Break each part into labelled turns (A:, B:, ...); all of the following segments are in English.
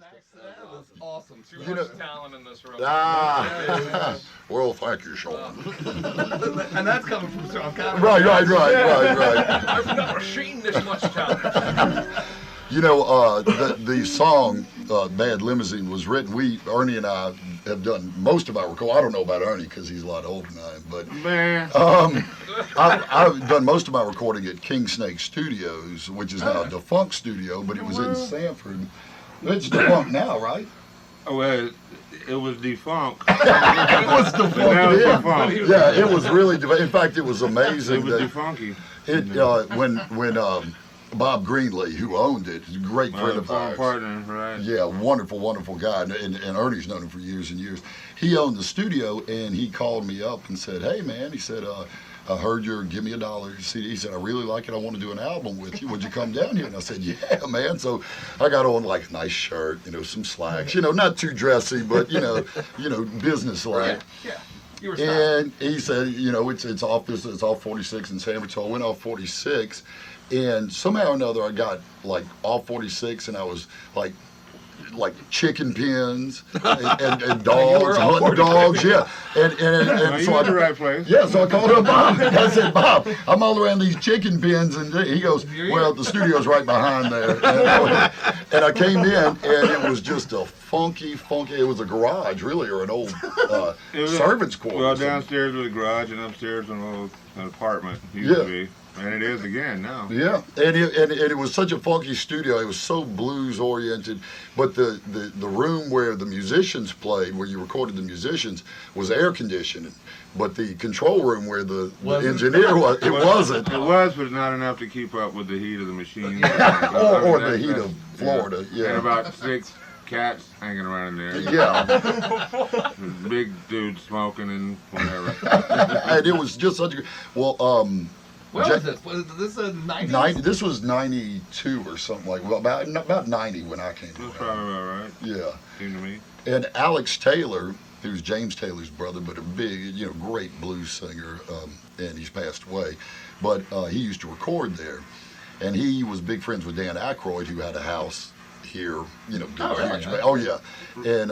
A: That was awesome.
B: Too
C: You
B: much
C: know-
B: talent in this room.
C: Well, thank you, Sean.
A: And that's coming from Sean Connery.
C: Right.
B: I've never seen this much talent.
C: You know, the song "Bad Limousine" was written. Ernie and I have done most of our recording. I don't know about Ernie because he's a lot older than I am, but
D: Man.
C: I've done most of my recording at King Snake Studios, which is now a defunct studio, but it was in Sanford. It's defunct now, right?
D: Oh, well, it was defunct.
C: It was defunct.
D: Now it's
C: Yeah.
D: defunct.
C: Yeah, it was really. In fact, it was
D: It
C: amazing
D: was
C: that
D: defunky.
C: when Bob Greenlee, who owned it, is a great friend of
D: Former
C: ours.
D: partner, right?
C: Yeah, wonderful guy, and Ernie's known him for years and years. He owned the studio, and he called me up and said, "Hey, man," he said, "I heard your Give Me a Dollar CD." He said, "I really like it. I want to do an album with you. Would you come down here?" And I said, "Yeah, man." So I got on like a nice shirt, some slacks, not too dressy, but business like.
B: Yeah. You were stopped.
C: And he said, it's off 46 in San Francisco. I went off 46, and somehow or another I got like off 46, and I was like chicken pins and dogs, hunting dogs, yeah. And
D: You
C: so
D: in the right place.
C: yeah, so I called up Bob. I said, "Bob, I'm all around these chicken pins," and he goes, "Well, the studio's right behind there." And I came in, and it was just a funky. It was a garage, really, or an old
D: It was
C: servant's quarters.
D: Well, downstairs was a garage, and upstairs an apartment. Used
C: Yeah.
D: to be. And it is again now.
C: Yeah, and it was such a funky studio. It was so blues oriented, but the room where the musicians played, where you recorded the musicians, was air conditioned. But the control room where the engineer was, it wasn't.
D: It was, but not enough to keep up with the heat of the machine.
C: Or the heat of Florida. Yeah.
D: And about 6 cats hanging around in there.
C: Yeah,
D: Big dude smoking and whatever.
C: and it was just such a
A: When was this? Was this a 90s?
C: This was 92 or something like about 90 when I came.
D: That's
C: around.
D: probably about right.
C: Yeah.
D: Seemed to me.
C: And Alex Taylor, who's James Taylor's brother, but a big, great blues singer, and he's passed away. But he used to record there, and he was big friends with Dan Aykroyd, who had a house here. Oh yeah, and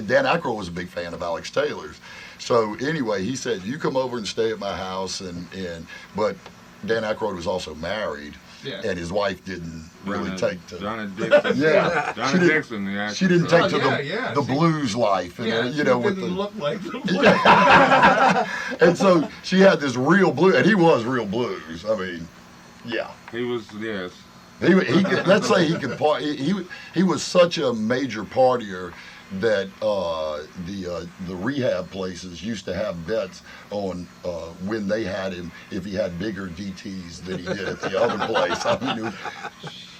C: Dan Aykroyd was a big fan of Alex Taylor's. So anyway, he said, "You come over and stay at my house," but Dan Aykroyd was also married.
A: Yeah.
C: And his wife didn't really take to.
D: Donna Dixon.
C: Yeah.
D: Donna Dixon, the actress.
C: She didn't take to the
A: She-
C: blues life, and
A: Yeah,
C: with
A: didn't
C: the.
A: look like the
C: And so she had this real blues, and he was real blues. I mean, yeah.
D: He was, yes.
C: He could, let's say he could party. He was such a major partier that the rehab places used to have bets on when they had him if he had bigger DTs than he did at the other place. I mean, it was,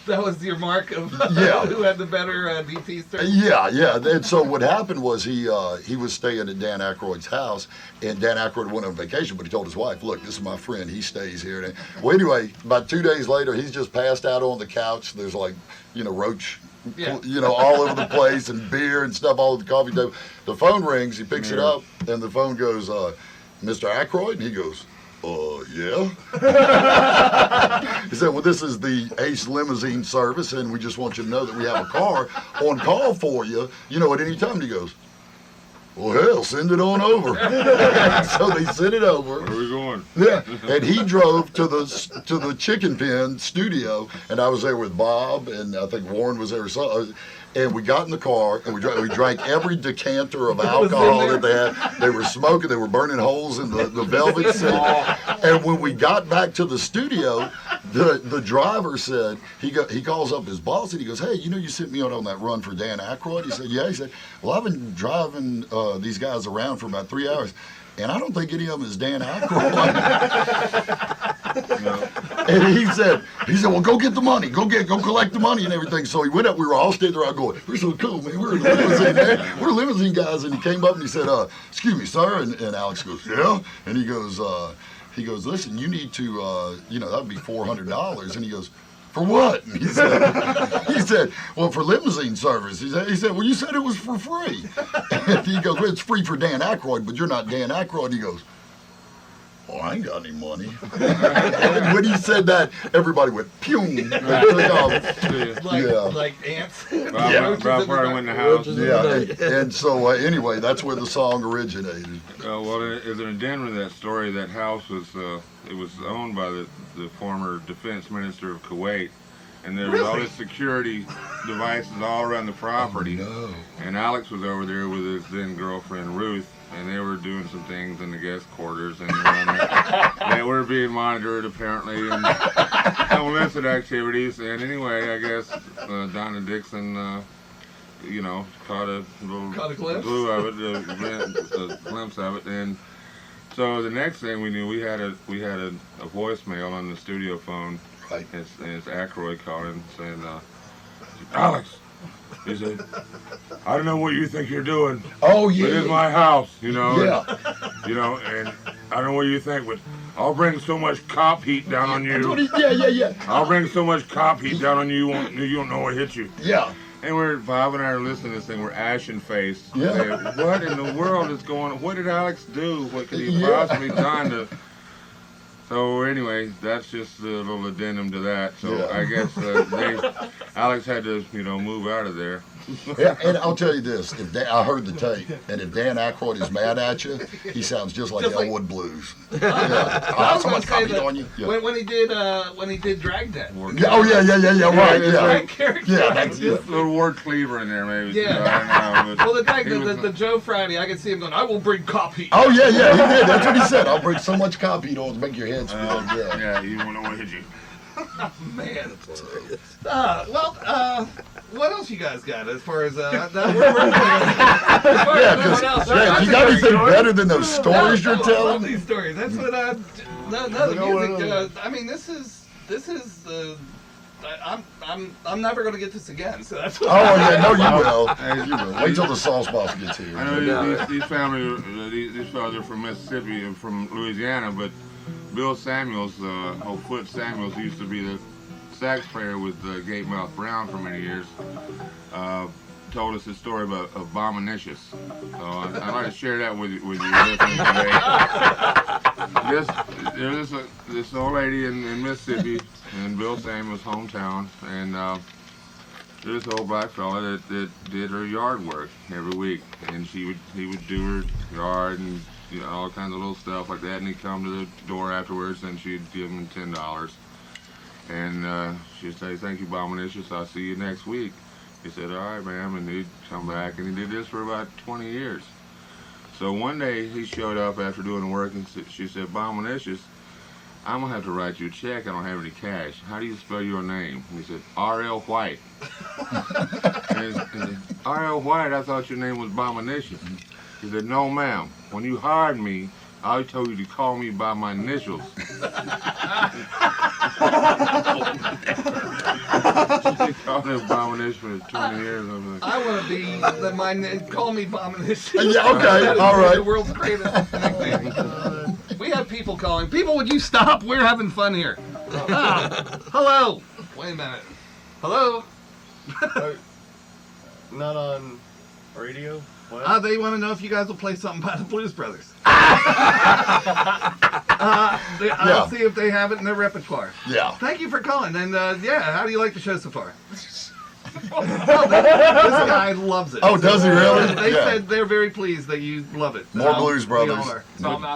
A: That was your mark of
C: Yeah.
A: who had the better DT string?
C: yeah. And so what happened was he was staying at Dan Aykroyd's house, and Dan Aykroyd went on vacation, but he told his wife, "Look, this is my friend. He stays here." Well, anyway, about 2 days later, he's just passed out on the couch. There's like, roach,
A: Yeah.
C: all over the place, and beer and stuff all over the coffee table. The phone rings. He picks it up, and the phone goes, "Mr. Aykroyd?" And he goes, "Yeah." He said, "Well, this is the Ace Limousine service, and we just want you to know that we have a car on call for you, at any time." And he goes, "Well, hell, send it on over." So they sent it over.
D: Where are we going?
C: Yeah, and he drove to the Chicken Pen studio, and I was there with Bob, and I think Warren was there. And we got in the car, and we drank every decanter of alcohol that they had. They were smoking, they were burning holes in the velvet seat. And when we got back to the studio, the driver said, he calls up his boss, and he goes, "Hey, you sent me out on that run for Dan Aykroyd?" He said, "Yeah." He said, "Well, I've been driving these guys around for about 3 hours, and I don't think any of them is Dan Aykroyd." And he said, "Well, go get the money, go collect the money and everything." So he went up. We were all standing around going, "We're so cool, man. We're in the limousine, man. We're limousine guys." And he came up and he said, "Excuse me, sir." And Alex goes, "Yeah." And he goes, "Listen, you need to, that would be $400." And he goes, "For what?" And he said, "Well, for limousine service." He said, "Well, you said it was for free." And he goes, "Well, it's free for Dan Aykroyd, but you're not Dan Aykroyd." He goes, well, I ain't got any money. When he said that, everybody went, pew. And took off.
A: Like ants.
D: Bob probably went in the house.
C: Yeah, and so anyway, that's where the song originated.
D: Well, as an addendum to that story, that house was it was owned by the former defense minister of Kuwait, and there was all this security devices all around the property.
C: Oh, no.
D: And Alex was over there with his then girlfriend Ruth, and they were doing some things in the guest quarters, and they were being monitored apparently, and some illicit activities. And anyway, I guess Donna Dixon, caught a
A: glimpse?
D: glue of it, a glimpse of it, and so the next thing we knew, we had a voicemail on the studio phone.
C: Right.
D: It's Aykroyd calling saying, Alex. He said, I don't know what you think you're doing.
C: Oh, yeah.
D: But it's my house,
C: Yeah.
D: And I don't know what you think, but I'll bring so much cop heat down on you.
C: Yeah.
D: I'll bring so much cop heat down on you, you don't know what hit you.
C: Yeah.
D: And Bob and I are listening to this thing, we're ashen faced.
C: Yeah.
D: Saying, what in the world is going on? What did Alex do? What could he possibly done to... So anyway, that's just a little addendum to that. So I guess Alex had to, move out of there.
C: Yeah, and I'll tell you this: I heard the tape, and if Dan Aykroyd is mad at you, he sounds just like Elwood Blues.
A: I was going to say
C: copied
A: that
C: on you. Yeah.
A: when he did Dragnet.
C: Right,
A: Right character.
C: Yeah, that's it.
D: A little word cleaver in there, maybe.
A: Yeah.
D: I don't know,
A: Well, the Joe Friday, I can see him going, I will bring cop heat.
C: Oh yeah, he did. That's what he said. I'll bring so much copy to make your head spin.
D: Yeah, you won't know what hit you.
A: Man. What else you guys got as far as
C: You got anything better than those stories you're
A: I love
C: telling?
A: these stories. That's what the music. I mean, this is the. I'm never going to get this again. So that's what.
C: Oh yeah, no, you will. You will. Wait till the sauce boss gets here.
D: I know these families, these fellas are from Mississippi and from Louisiana, but Bill Samuels, Foot Samuels, who used to be the sax player with Gatemouth Brown for many years, told us a story about Abominicious. So I'd like to share that with you today. This old lady in Mississippi, in Bill Samuels' hometown, and there's this old black fella that did her yard work every week, and he would do her yard and all kinds of little stuff like that, and he'd come to the door afterwards, and she'd give him $10. And she'd say, thank you, Abominicious, I'll see you next week. He said, all right, ma'am, and he'd come back, and he did this for about 20 years. So one day, he showed up after doing the work, and she said, Abominicious, I'm going to have to write you a check, I don't have any cash. How do you spell your name? And he said, R.L. White. And he said, R.L. White, I thought your name was Abominicious. He said, no, ma'am, when you hired me, I told you to call me by my initials. She called him Abomination for 20 years.
A: I want to be call me Abomination.
C: Yeah, okay, all right.
A: The world's greatest nickname. We have people calling. People, would you stop? We're having fun here. Hello. Wait a minute. Hello.
E: Not on radio? What?
A: They want to know if you guys will play something by the Blues Brothers. I'll see if they have it in their repertoire.
C: Yeah.
A: Thank you for calling. And how do you like the show so far? This guy loves it.
C: Oh, does he really?
A: They
C: Yeah.
A: said they're very pleased that you love it.
C: More Blues
A: we all
C: Brothers.
A: are.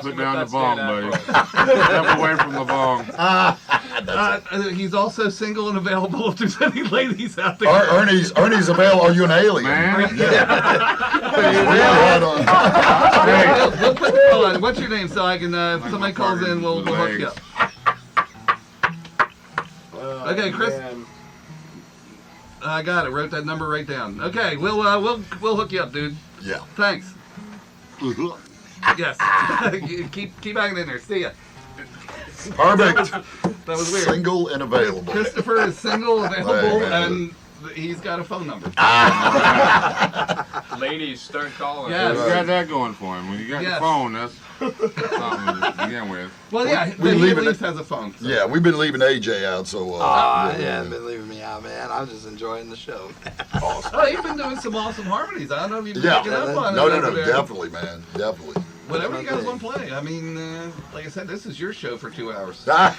D: Put down the bong, buddy. Step away from the bong.
A: He's also single and available if there's any ladies out there.
C: Ernie's available. Are you an alien?
D: Man.
C: Yeah, right on.
A: We'll put the call on. What's your name so I can, if somebody calls in, we'll hook you up. Okay, Chris.
E: Man.
A: I got it. Wrote that number right down. Okay, we'll hook you up, dude.
C: Yeah.
A: Thanks. Yes. keep hanging in there. See ya.
C: Perfect.
A: That was weird.
C: Single and available.
A: Christopher is single, available,
C: Hey, man.
A: and he's got a phone number.
B: Ladies, start calling.
A: Yes.
D: You got that going for him. When you got
A: Yes.
D: the phone, that's something to begin with.
A: Well, yeah,
C: We
A: he
C: leave
A: at
C: it
A: least has a phone. So.
C: Yeah, we've been leaving AJ out, so.
F: Yeah, been leaving me out, man. I'm just enjoying the show.
A: Oh, you've been doing some awesome harmonies. I don't know if you've been
C: Yeah.
A: picking up on it.
C: No,
A: over there.
C: definitely, man, definitely.
A: Whatever you guys want to play. I mean, like I said, this is your show for 2 hours.
C: yeah,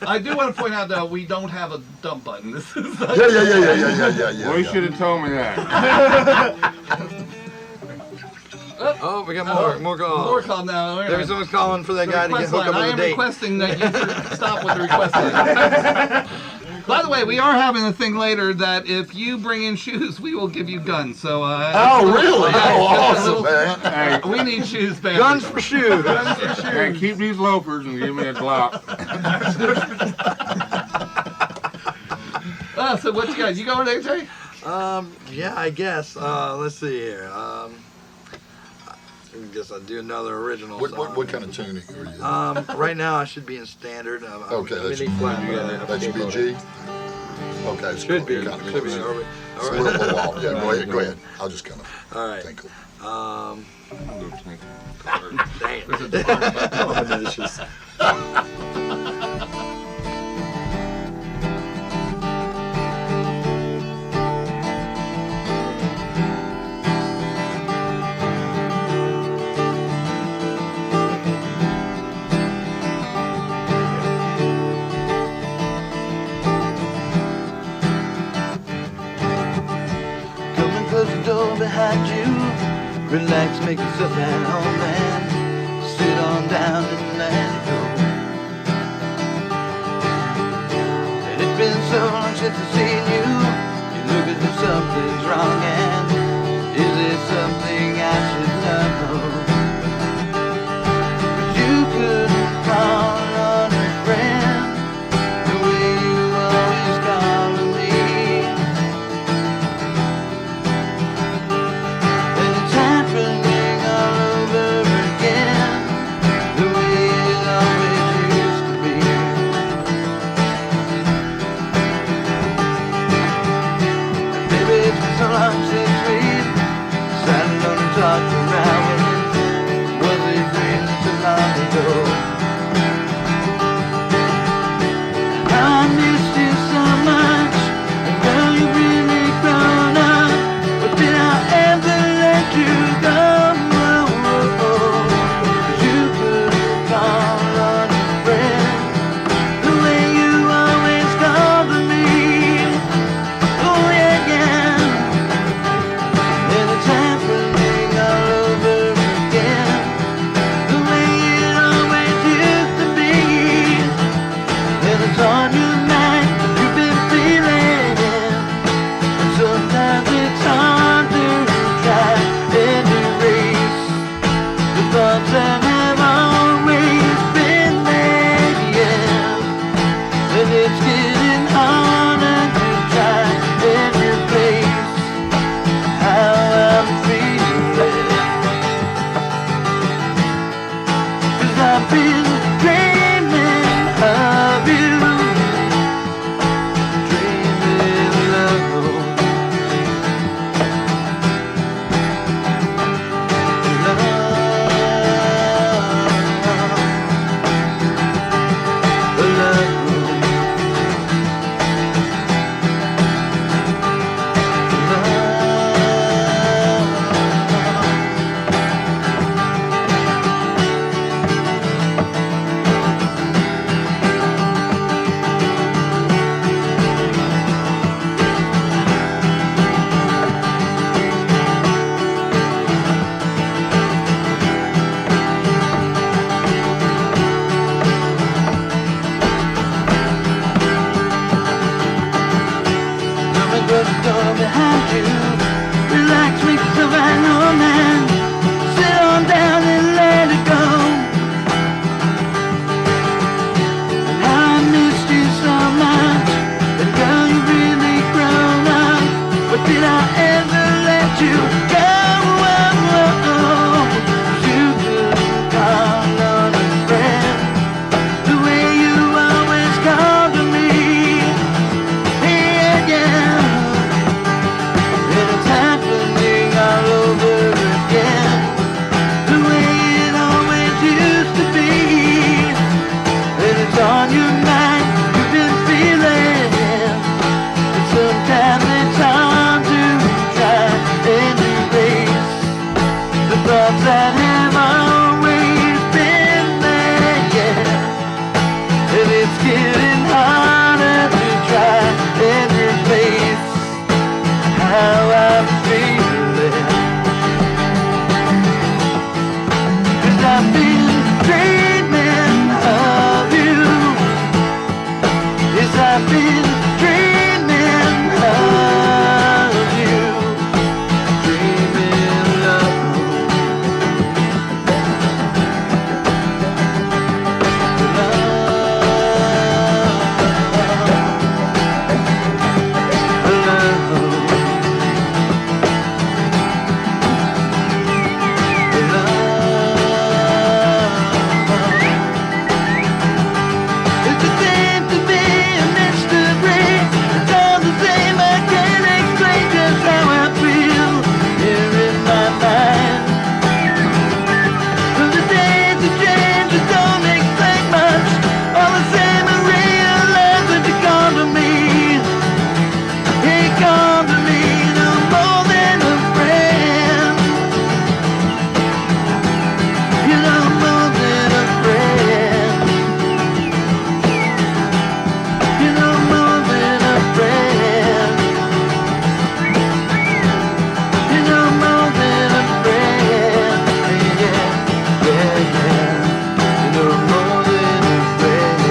A: I do want to point out, though, we don't have a dump button. This is
C: yeah, yeah.
D: Well, you should have told me that.
F: Oh, we got more
A: more
F: calls.
A: call now. Wait a
F: Maybe
A: minute.
F: someone's calling for that
A: The
F: guy to get
A: request
F: hooked up
A: line. I
F: with a
A: am
F: date.
A: requesting that you stop with the request line. By the way, we are having a thing later that if you bring in shoes, we will give you guns. So.
C: Oh, really? Oh, awesome, man.
D: Hey,
A: We need shoes, baby.
F: Guns for shoes.
D: hey, keep these loafers and give me a Glock.
A: So what you got? You going, AJ?
F: Yeah, I guess. Let's see here. I guess I'll do another original song.
C: What kind of tuning are you?
F: Right now I should be in standard.
C: Okay,
F: I'm
C: that
F: in E flat.
C: That should be G. Okay, it's
F: Should be.
C: kind of
F: Should be.
C: close.
F: All right.
C: It's a little off. Yeah, go ahead. I'll just kind of
F: All right.
C: tinkle.
F: Damn.
G: Come and close the door behind you. Relax, make yourself at home, man. Sit on down and let it go. And it's been so long since I've seen you. You look as if something's wrong, and is it something I should know? But you couldn't call on a friend the way you always call on me. And it's happening all over again, the way it always used to be. And baby, it's been so long since we've sat alone and talked for hours. I've been dreaming of you, dreaming of it's the same to me, a mystery. It's all the same, I can't explain just how I feel here in my mind. The days have changed, I don't expect much. All the same, I realize that you come to me. He come to me, no more than a friend. You know, more than a friend. You know, more than a friend. You know, more than a friend. Yeah, yeah, yeah. You know, more than a friend.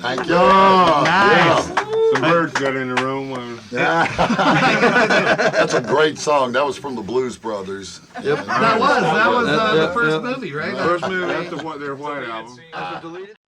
C: Thank you.
A: Nice.
D: Some birds got in the room.
C: That's a great song. That was from the Blues Brothers.
F: Yep.
A: That was the
F: Yep,
A: first
F: yep.
A: movie, right?
D: First movie. That's their white album.
F: Deleted.